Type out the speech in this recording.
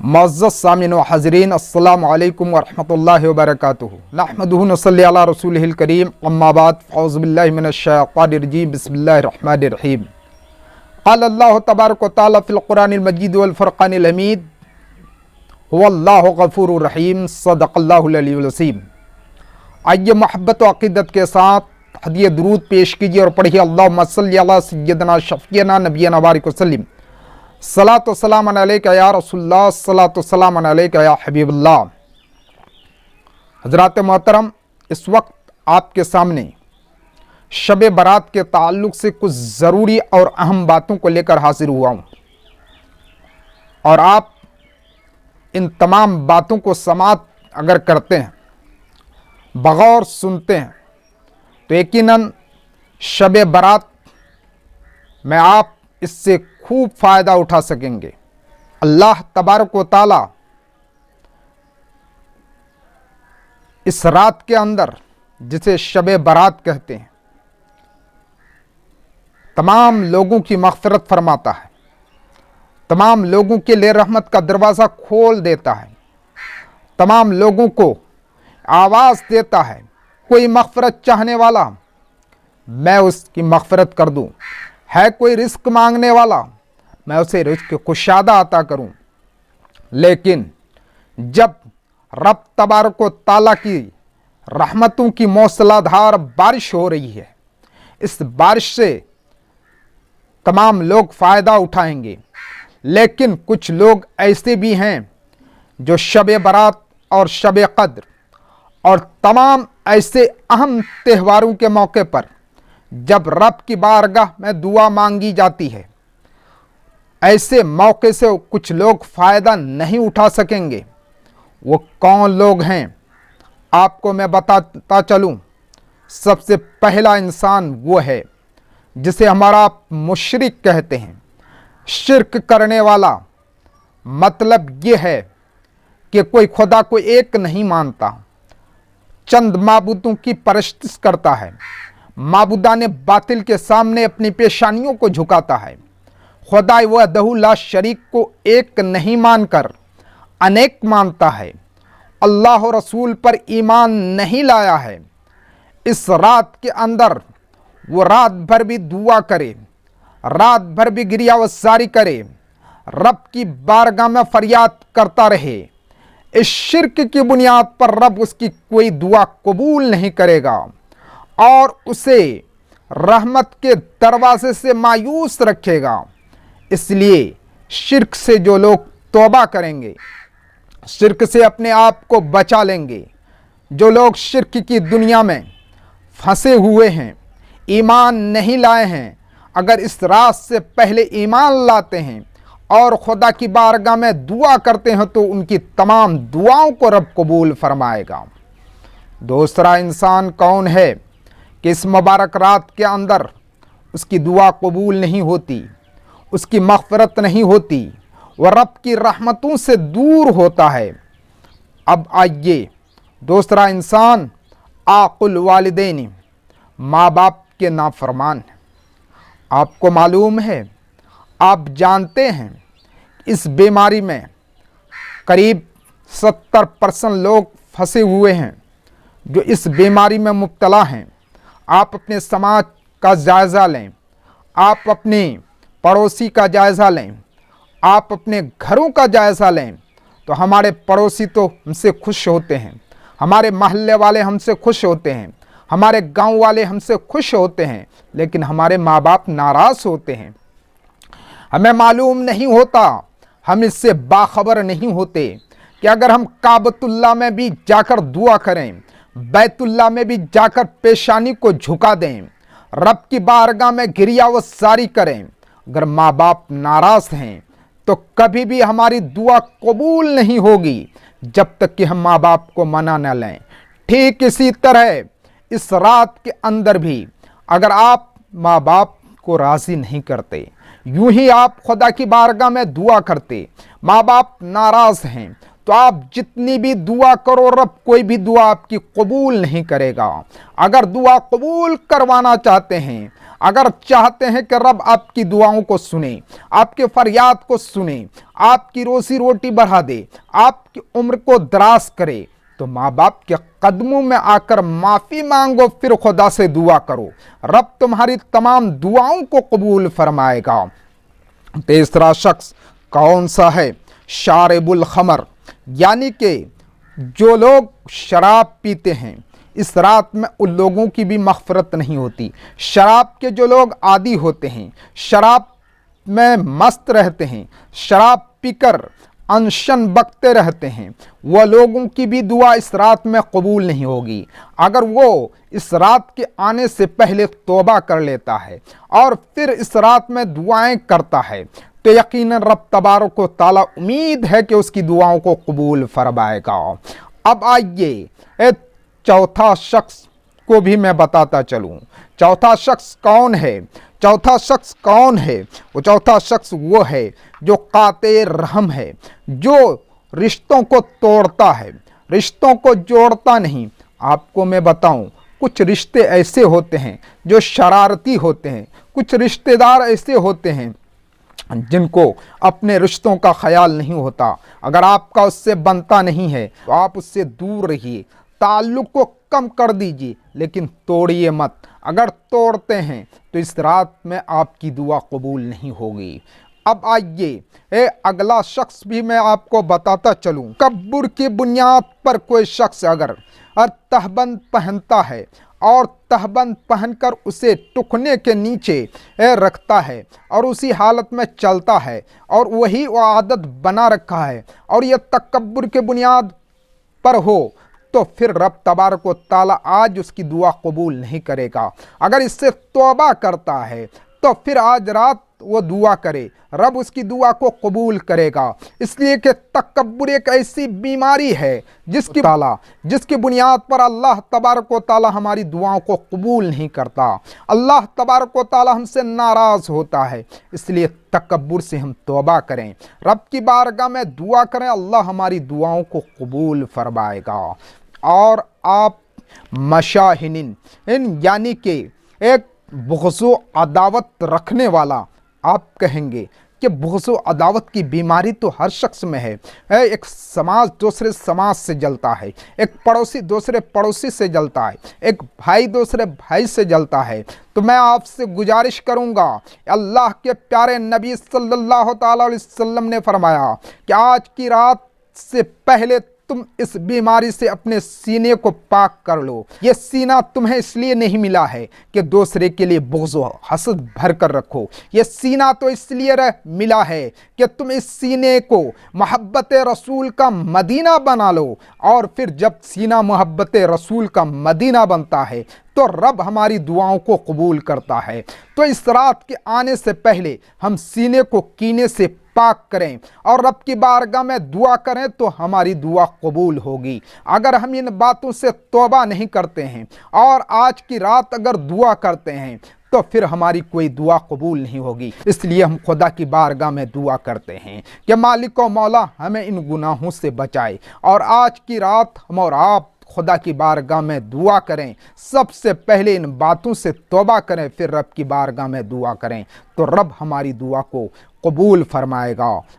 मुअज़्ज़ज़ सामिन व हाज़रीन अस्सलामु अलैकुम व रहमतुल्लाहि व बरकातुहू। नहमदुहु व नसल्ली अला रसूलिहिल करीम, अम्मा बाद, फ़अऊज़ु बिल्लाहि मिनश शैतानिर रजीम, बिस्मिल्लाहिर रहमानिर रहीम। क़ाल अल्लाहु तबारक व तआला फ़िल क़ुरानिल मजीद वल फ़ुरक़ानिल हमीद, हुवल्लाहु गफ़ूरुर रहीम, सदक़ल्लाहुल अलीयुल अज़ीम। आइए मोहब्बत व अक़ीदत के साथ हदिया दुरूद पेश कीजिए और पढ़िए अल्लाहुम्मा सल्लि अला सय्यदना शफ़ीना नबियना बारिक वसल्लिम, सलातो सलाम अलैका या रसूलल्लाह, सलातो सलाम अलैका या हबीबल्लाह। हज़रात मोहतरम, इस वक्त आपके सामने शब बारात के ताल्लुक़ से कुछ ज़रूरी और अहम बातों को लेकर हाजिर हुआ हूँ और आप इन तमाम बातों को समात अगर करते हैं, बगौर सुनते हैं, तो यकीनन शब बारात में आप इससे खूब फ़ायदा उठा सकेंगे। अल्लाह तबारक व तआला इस रात के अंदर, जिसे शब बारात कहते हैं, तमाम लोगों की मग़फ़िरत फरमाता है, तमाम लोगों के लिए रहमत का दरवाज़ा खोल देता है, तमाम लोगों को आवाज़ देता है, कोई मग़फ़िरत चाहने वाला मैं उसकी मग़फ़िरत कर दूँ, है कोई रिस्क मांगने वाला मैं उसे रिस्क कुशादा अता करूं। लेकिन जब रब तबारक व तआला की रहमतों की मौसलाधार बारिश हो रही है, इस बारिश से तमाम लोग फ़ायदा उठाएंगे। लेकिन कुछ लोग ऐसे भी हैं जो शब बारात और शब क़द्र और तमाम ऐसे अहम त्योहारों के मौके पर जब रब की बारगाह में दुआ मांगी जाती है, ऐसे मौके से कुछ लोग फ़ायदा नहीं उठा सकेंगे। वो कौन लोग हैं आपको मैं बताता चलूं। सबसे पहला इंसान वो है जिसे हमारा मुशरिक कहते हैं, शिर्क करने वाला। मतलब ये है कि कोई खुदा को एक नहीं मानता, चंद माबूदों की परस्तिश करता है, माबूदाने बातिल के सामने अपनी पेशानियों को झुकाता है, खुदा वहदहू ला शरीक को एक नहीं मानकर अनेक मानता है, अल्लाह और रसूल पर ईमान नहीं लाया है। इस रात के अंदर वो रात भर भी दुआ करे, रात भर भी गिरियावज़ारी करे, रब की बारगाह में फरियाद करता रहे। इस शिर्क की बुनियाद पर रब उसकी कोई दुआ कबूल नहीं करेगा और उसे रहमत के दरवाजे से मायूस रखेगा। इसलिए शिर्क से जो लोग तौबा करेंगे, शिर्क से अपने आप को बचा लेंगे, जो लोग शिर्क की दुनिया में फंसे हुए हैं, ईमान नहीं लाए हैं, अगर इस रात से पहले ईमान लाते हैं और खुदा की बारगाह में दुआ करते हैं तो उनकी तमाम दुआओं को रब कबूल फरमाएगा। दूसरा इंसान कौन है कि इस मुबारक रात के अंदर उसकी दुआ कबूल नहीं होती, उसकी मग़फ़िरत नहीं होती, वह रब की रहमतों से दूर होता है। अब आइए, दूसरा इंसान आक़ुल वालिदैन, माँ बाप के नाफरमान। आपको मालूम है, आप जानते हैं, इस बीमारी में करीब 70% लोग फंसे हुए हैं जो इस बीमारी में मुब्तला हैं। आप अपने समाज का जायज़ा लें, आप अपने पड़ोसी का जायज़ा लें, आप अपने घरों का जायज़ा लें, तो हमारे पड़ोसी तो हमसे खुश होते हैं, हमारे महल्ले वाले हमसे खुश होते हैं, हमारे गांव वाले हमसे खुश होते हैं, लेकिन हमारे माँ बाप नाराज़ होते हैं। हमें मालूम नहीं होता, हम इससे बाखबर नहीं होते कि अगर हम काबतुल्लाह में भी जाकर दुआ करें, बैतुल्लाह में भी जाकर पेशानी को झुका दें, रब की बारगाह में गिरियावज़ारी करें, अगर माँ बाप नाराज़ हैं तो कभी भी हमारी दुआ कबूल नहीं होगी जब तक कि हम माँ बाप को मना न लें। ठीक इसी तरह इस रात के अंदर भी अगर आप माँ बाप को राज़ी नहीं करते, यूं ही आप खुदा की बारगाह में दुआ करते, माँ बाप नाराज़ हैं, तो तो आप जितनी भी दुआ करो रब कोई भी दुआ आपकी कबूल नहीं करेगा। अगर दुआ कबूल करवाना चाहते हैं, अगर चाहते हैं कि रब आपकी दुआओं को सुने, आपके फरियाद को सुने, आपकी रोजी रोटी बढ़ा दे, आपकी उम्र को दराज करे, तो माँ बाप के कदमों में आकर माफ़ी मांगो, फिर खुदा से दुआ करो, रब तुम्हारी तमाम दुआओं को कबूल फरमाएगा। तीसरा शख्स कौन सा है? शारिबुल खमर, यानी कि जो लोग शराब पीते हैं, इस रात में उन लोगों की भी मग़फ़िरत नहीं होती। शराब के जो लोग आदी होते हैं, शराब में मस्त रहते हैं, शराब पीकर अनशन बकते रहते हैं, वह लोगों की भी दुआ इस रात में कबूल नहीं होगी। अगर वो इस रात के आने से पहले तौबा कर लेता है और फिर इस रात में दुआएं करता है, तो यकीनन रब तबारक व तआला उम्मीद है कि उसकी दुआओं को कबूल फरमाएगा। अब आइए चौथा शख्स को भी मैं बताता चलूं। चौथा शख्स कौन है? चौथा शख्स कौन है? वो चौथा शख्स वो है जो काते रहम है, जो रिश्तों को तोड़ता है, रिश्तों को जोड़ता नहीं। आपको मैं बताऊं, कुछ रिश्ते ऐसे होते हैं जो शरारती होते हैं, कुछ रिश्तेदार ऐसे होते हैं जिनको अपने रिश्तों का ख्याल नहीं होता। अगर आपका उससे बनता नहीं है तो आप उससे दूर रहिए, ताल्लुक़ को कम कर दीजिए, लेकिन तोड़िए मत। अगर तोड़ते हैं तो इस रात में आपकी दुआ कबूल नहीं होगी। अब आइए अगला शख्स भी मैं आपको बताता चलूं। तकब्बुर की बुनियाद पर कोई शख्स अगर तहबंद पहनता है और तहबंद पहनकर उसे टुकने के नीचे रखता है और उसी हालत में चलता है और वही वो आदत बना रखा है और यह तकब्बुर के बुनियाद पर हो, तो फिर रब तबारक व तआला आज उसकी दुआ कबूल नहीं करेगा। अगर इससे तौबा करता है तो फिर आज रात वो दुआ करे, रब उसकी दुआ को कबूल करेगा। इसलिए कि तकब्बुर एक ऐसी बीमारी है जिसकी बुनियाद पर अल्लाह तबारक व तआला हमारी दुआओं को कबूल नहीं करता। अल्लाह तबारक व तआला हमसे नाराज़ होता है। इसलिए तकब्बुर से हम तौबा करें, रब की बारगाह में दुआ करें, अल्लाह हमारी दुआओं को कबूल फरमाएगा। और आप मशाहिनिन यानी कि एक बुग़्ज़ो अदावत रखने वाला, आप कहेंगे कि बुग़्ज़ो अदावत की बीमारी तो हर शख्स में है। एक समाज दूसरे समाज से जलता है, एक पड़ोसी दूसरे पड़ोसी से जलता है, एक भाई दूसरे भाई से जलता है। तो मैं आपसे गुजारिश करूंगा, अल्लाह के प्यारे नबी सल्लल्लाहु तआला अलैहि वसल्लम ने फरमाया कि आज की रात से पहले तुम इस बीमारी से अपने सीने को पाक कर लो। ये सीना तुम्हें इसलिए नहीं मिला है कि दूसरे के लिए बुग़्ज़ व हसद भर कर रखो। ये सीना तो इसलिए मिला है कि तुम इस सीने को मोहब्बत रसूल का मदीना बना लो। और फिर जब सीना मोहब्बत रसूल का मदीना बनता है तो रब हमारी दुआओं को कबूल करता है। तो इस रात के आने से पहले हम सीने को कीने से पाक करें और रब की बारगाह में दुआ करें तो हमारी दुआ कबूल होगी। अगर हम इन बातों से तौबा नहीं करते हैं और आज की रात अगर दुआ करते हैं तो फिर हमारी कोई दुआ कबूल नहीं होगी। इसलिए हम खुदा की बारगाह में दुआ करते हैं कि मालिक व मौला हमें इन गुनाहों से बचाए। और आज की रात हम और आप खुदा की बारगाह में दुआ करें, सबसे पहले इन बातों से तौबा करें, फिर रब की बारगाह में दुआ करें, तो रब हमारी दुआ को कबूल फरमाएगा।